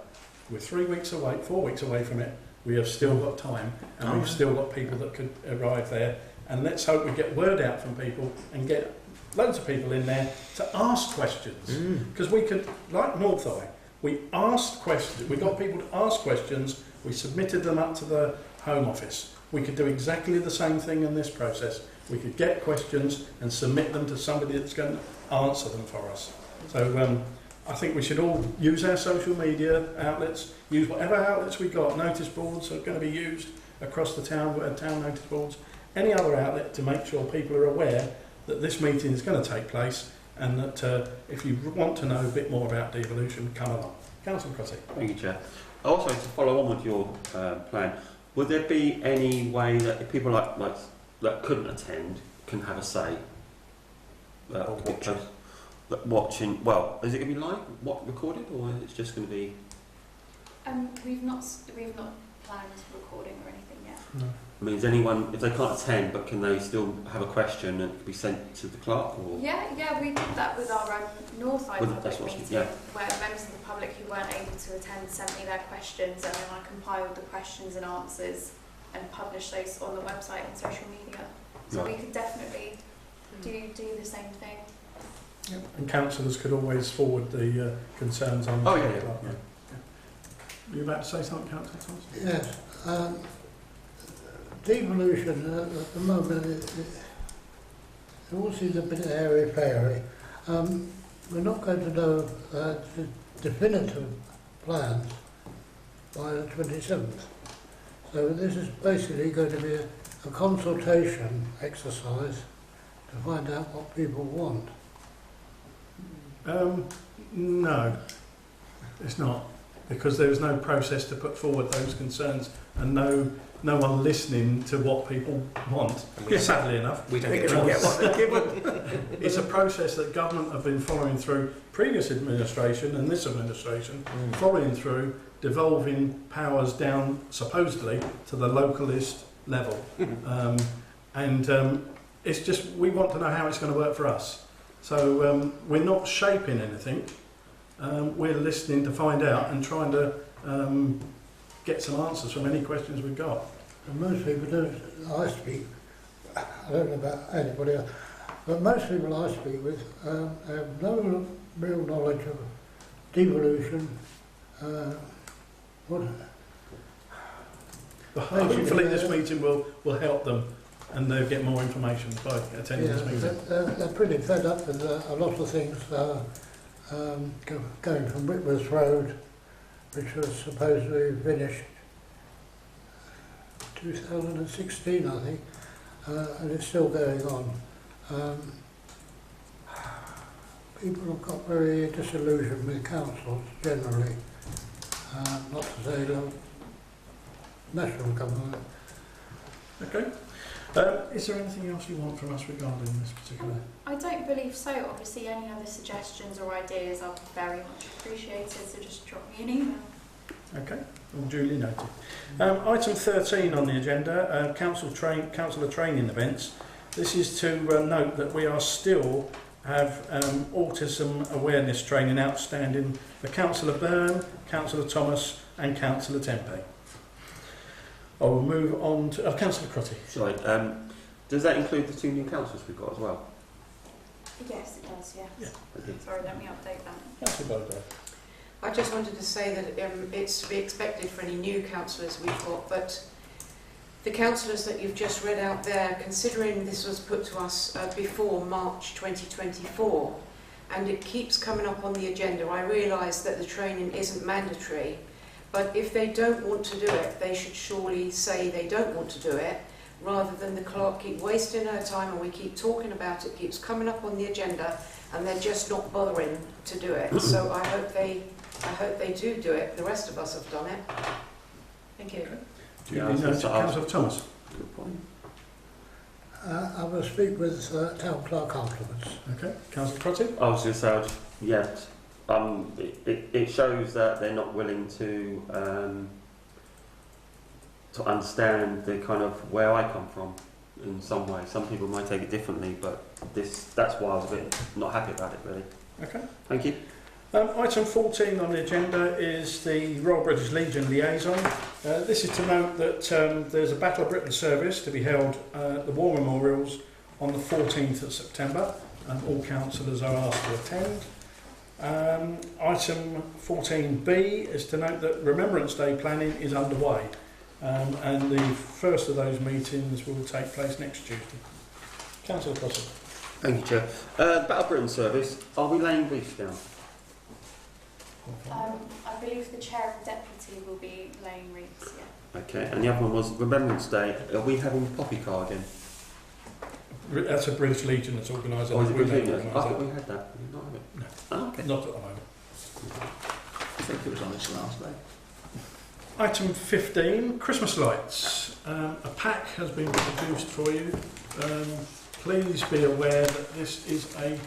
we're 3 weeks away, 4 weeks away from it. We have still got time, and we've still got people that could arrive there. And let's hope we get word out from people and get loads of people in there to ask questions. Because we could, like North Eye, we asked questions. We got people to ask questions. We submitted them up to the Home Office. We could do exactly the same thing in this process. We could get questions and submit them to somebody that's going to answer them for us. So I think we should all use our social media outlets, use whatever outlets we got. Notice boards are going to be used across the town, town notice boards, any other outlet to make sure people are aware that this meeting is going to take place and that if you want to know a bit more about devolution, come along. Councillor Crotty. Thank you, Chair. Also, to follow on with your plan, would there be any way that if people that couldn't attend can have a say? Watching. Well, is it going to be live? Recorded, or is it just going to be? We've not planned recording or anything yet. No. I mean, is anyone, if they can't attend, but can they still have a question and it can be sent to the clerk? Or? Yeah, we did that with our Northside public meeting, where members of the public who weren't able to attend sent me their questions, and then I compiled the questions and answers and published those on the website and social media. So we could definitely do the same thing. Yep. And councillors could always forward the concerns on. Oh, yeah. Are you about to say something, Councillor Thompson? Yes. Devolution at the moment, it all seems a bit airy-fairy. We're not going to know the definitive plans by the 27th. So this is basically going to be a consultation exercise to find out what people want. No, it's not, because there is no process to put forward those concerns and no one listening to what people want. Sadly enough, we don't get what they're given. It's a process that government have been following through, previous administration and this administration, following through, devolving powers down supposedly to the localist level. It's just, we want to know how it's going to work for us. So we're not shaping anything. We're listening to find out and trying to get some answers from any questions we've got. And most people don't, I don't know about anybody else, but most people I speak with have no real knowledge of devolution. Hopefully this meeting will help them and they'll get more information by attending this meeting. They're pretty fed up with a lot of things going from Whitworth Road, which was supposed to be finished 2016, I think, and it's still going on. people have got very disillusioned with councils generally, not to say the national government. Okay. Is there anything else you want from us regarding this particular? I don't believe so. Obviously, any other suggestions or ideas are very much appreciated, so just drop me an email. Okay, all duly noted. Item 13 on the agenda, councillor training events. This is to note that we are still have autism awareness training outstanding for Councillor Byrne, Councillor Thomas and Councillor Tempe. I will move on to Councillor Crotty. Sorry, does that include the 2 new councillors we've got as well? Yes, it does, yes. Yeah. Okay. Sorry, let me update that. Councillor Bodo. I just wanted to say that it's to be expected for any new councillors we've got, but the councillors that you've just read out there, considering this was put to us before March 2024, and it keeps coming up on the agenda, I realise that the training isn't mandatory, but if they don't want to do it, they should surely say they don't want to do it, rather than the clerk keep wasting her time and we keep talking about it, keeps coming up on the agenda, and they're just not bothering to do it. So I hope they do it. The rest of us have done it. Thank you. Duly noted. Councillor Thomas. Good point. I will speak with Town Clerk afterwards. Okay. Councillor Crotty. I was going to say, yeah, it shows that they're not willing to understand the kind of where I come from in some way. Some people might take it differently, but that's why I was a bit not happy about it, really. Okay. Thank you. Item 14 on the agenda is the Royal British Legion liaison. This is to note that there's a Battle of Britain service to be held at the War Memorials on the 14th of September, and all councillors are asked to attend. Item 14B is to note that Remembrance Day planning is underway, and the first of those meetings will take place next Tuesday. Councillor Crossan. Thank you, Chair. Battle of Britain service, are we laying briefs down? I believe the chair and deputy will be laying wreaths, yeah. Okay, and the other one was Remembrance Day. Are we having poppy car again? That's a British Legion that's organised. Or is it We British don't Legion? I organise thought that. we had that. Did we not have it? No. Oh, okay. Not at the moment. I think it was on this last day. Item 15, Christmas lights. A pack has been produced for you. Please be aware that this is a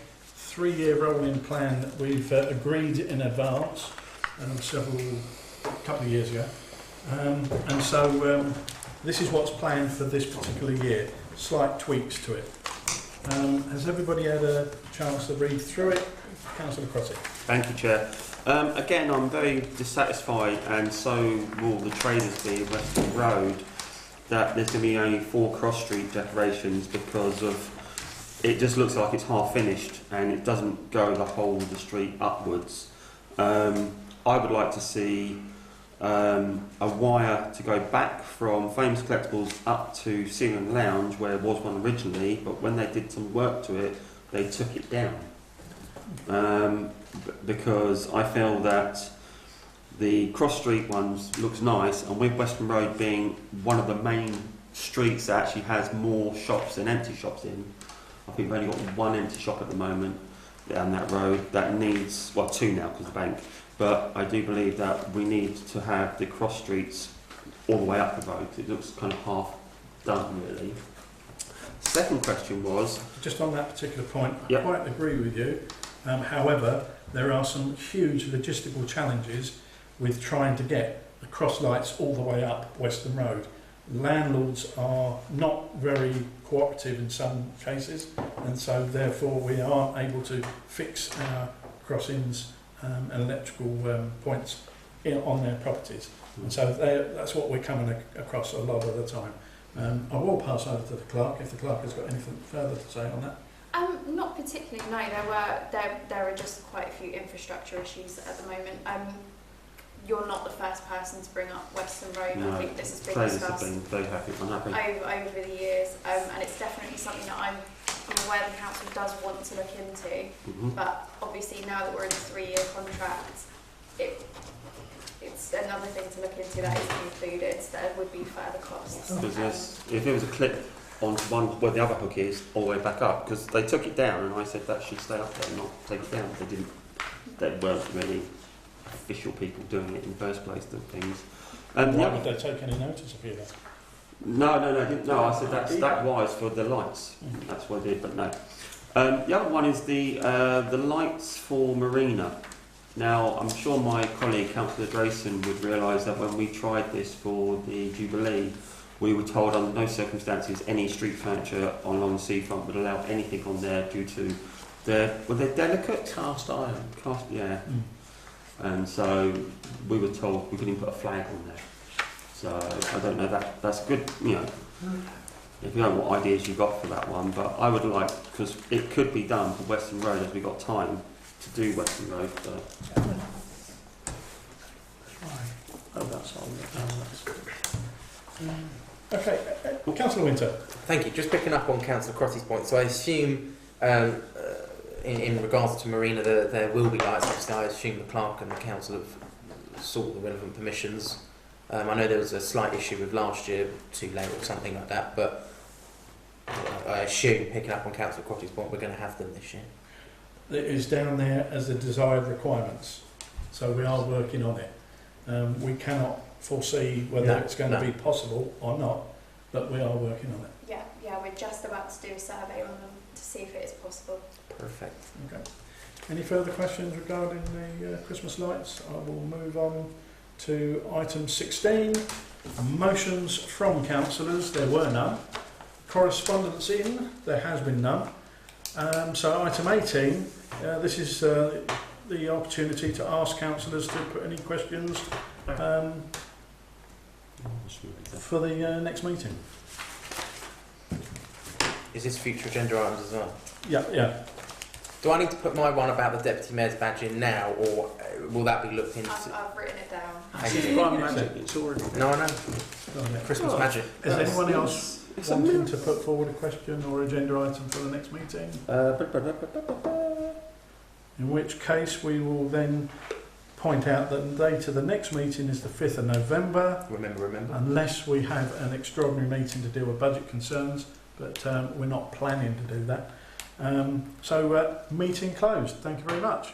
3-year rolling plan that we've agreed in advance a couple of years ago. And so this is what's planned for this particular year. Slight tweaks to it. Has everybody had a chance to read through it? Councillor Crotty. Thank you, Chair. Again, I'm very dissatisfied, and so will the traders be at Western Road, that there's going to be only 4 cross street decorations because of it just looks like it's half finished and it doesn't go the whole of the street upwards. I would like to see a wire to go back from Famous Collectibles up to Ceiling Lounge, where there was one originally, but when they did some work to it, they took it down. Because I feel that the cross street ones looks nice, and with Western Road being one of the main streets that actually has more shops than empty shops in, I think we've only got 1 empty shop at the moment down that road that needs, well, 2 now because of the bank, but I do believe that we need to have the cross streets all the way up the road, because it looks kind of half done really. Second question was... Just on that particular point, Yep. I quite agree with you. However, there are some huge logistical challenges with trying to get the cross lights all the way up Western Road. Landlords are not very cooperative in some cases, and so therefore we aren't able to fix our crossings and electrical points on their properties. And so that's what we're coming across a lot of the time. I will pass over to the clerk if the clerk has got anything further to say on that. Not particularly, no. There are just quite a few infrastructure issues at the moment. You're not the first person to bring up Western Road. No, I think this has been traders have discussed been very happy, unhappy. over the years, and it's definitely something that I'm aware the council does want to look into. But obviously now that we're in a 3-year contract, it's another thing to look into that isn't included. There would be further costs. Because if it was a clip onto one where the other hook is, all the way back up, because they took it down, and I said that should stay up there, not take it down. They didn't. They weren't really official people doing it in the first place. The things. And Why would they take any notice of you then? No, I said that was for the lights. That's what I did, but no. The other one is the lights for Marina. Now, I'm sure my colleague, Councillor Drayson, would realise that when we tried this for the Jubilee, we were told under no circumstances any street furniture along the seafront would allow anything on there due to were they delicate? Cast iron. Yeah. And so we were told we couldn't put a flag on there. So I don't know, that's good, you know, if you know what ideas you got for that one, but I would like, because it could be done for Western Road as we got time to do Western Road. But Oh, that's on there. Okay, Councillor Winter. Thank you. Just picking up on Councillor Crotty's point. So I assume, in regards to Marina, there will be lights. Obviously, I assume the clerk and the council have sought the relevant permissions. I know there was a slight issue with last year, too late or something like that, but I assume, picking up on Councillor Crotty's point, we're going to have them this year. It is down there as the desired requirements, so we are working on it. We cannot foresee whether it's going to be possible or not, but we are working on it. Yeah, we're just about to do a survey on them to see if it is possible. Perfect. Okay. Any further questions regarding the Christmas lights? I will move on to item 16. Motions from councillors, there were none. Correspondence in, there has been none. So item 18, this is the opportunity to ask councillors to put any questions for the next meeting. Is this future agenda items as well? Yeah. Do I need to put my one about the deputy mayor's badge in now, or will that be looked into? I've written it down. Thank you. Prime magic, it's already No, I know. Christmas magic. Is anyone else wanting to put forward a question or agenda item for the next meeting? In which case we will then point out that the date of the next meeting is the 5th of November. Remember. Unless we have an extraordinary meeting to deal with budget concerns, but we're not planning to do that. So meeting closed. Thank you very much.